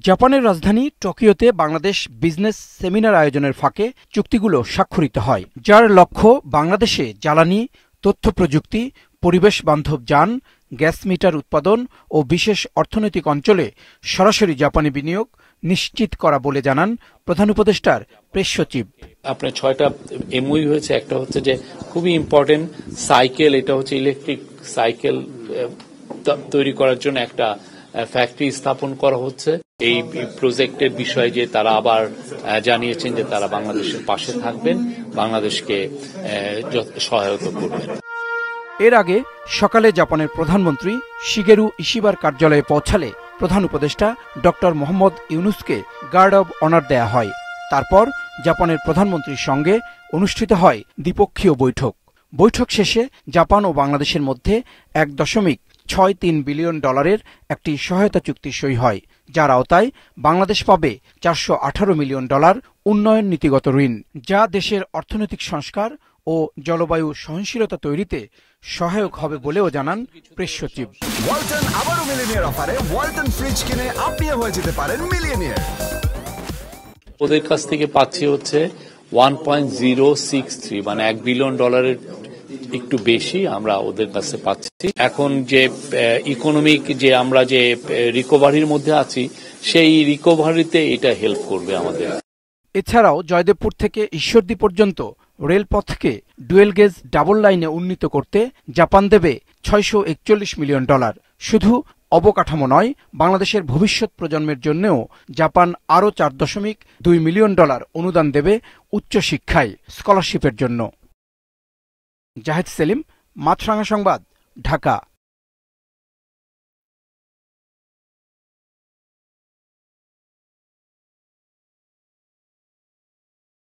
জাপানের রাজধানী টোকিওতে Bangladesh business seminar আয়োজনের ফাঁকে চুক্তিগুলো স্বাক্ষরিত হয়, যার লক্ষ্য বাংলাদেশে জ্বালানি, তথ্য প্রযুক্তি, পরিবেশ বান্ধব যান, গ্যাস মিটার উৎপাদন ও বিশেষ অর্থনৈতিক অঞ্চলে সরাসরি জাপানি বিনিয়োগ নিশ্চিত করা বলে জানান প্রধান উপদেষ্টার প্রেস সচিব। আপনার 6টা এমওইউ হয়েছে। একটা হচ্ছে যে খুবই ইম্পর্টেন্ট সাইকেল, এটা হচ্ছে ইলেকট্রিক সাইকেল তৈরি করার জন্য একটা ফ্যাক্টরি স্থাপন করা হচ্ছে। এই প্রজেক্টের বিষয়ে যে তারা আবার জানিয়েছেন যে তারা বাংলাদেশের পাশে থাকবেন, বাংলাদেশকে সহায়তা করবেন। এর আগে সকালে জাপানের প্রধানমন্ত্রী শিগেরু ইশিবার কার্যালয়ে পৌঁছালে প্রধান উপদেষ্টা ডক্টর মোহাম্মদ ইউনুসকে গার্ড অব অনার দেয়া হয়। তারপর জাপানের প্রধানমন্ত্রীর সঙ্গে অনুষ্ঠিত হয় দ্বিপক্ষীয় বৈঠক। বৈঠক শেষে জাপান ও বাংলাদেশের মধ্যে $1.63 বিলিয়ন একটি সহায়তা চুক্তি সই হয়, যার আওতায় বাংলাদেশ পাবে $418 মিলিয়ন উন্নয়ন নীতিগত ঋণ, যা দেশের অর্থনৈতিক সংস্কার ও জলবায়ু সহনশীলতা তৈরিতে সহায়ক হবে বলেও জানান প্রেস সচিব। ওয়ালটন আবারও মিলিয়নিয়ার অফারে ওয়ালটন ফ্রিজ কিনে আপনিও হয়ে যেতে পারেন মিলিয়নিয়ার। ওদের কাছ থেকে পাচ্ছি হচ্ছে 1.063 মানে $1 বিলিয়ন একটু বেশি আমরা ওদের কাছে পাচ্ছি। এখন যে ইকোনমিক যে আমরা যে রিকভারির মধ্যে আছি, সেই রিকভারিতে এটা হেল্প করবে আমাদের। এছাড়াও জয়দেবপুর থেকে ঈশ্বরদী পর্যন্ত রেলপথকে ডুয়েল গেজ ডাবল লাইনে উন্নীত করতে জাপান দেবে $641 মিলিয়ন। শুধু অবকাঠামো নয়, বাংলাদেশের ভবিষ্যৎ প্রজন্মের জন্যও জাপান আরও $4.2 মিলিয়ন অনুদান দেবে উচ্চশিক্ষায় স্কলারশিপের জন্য। জাহেদ সেলিম, মাছরাঙা সংবাদ, ঢাকা।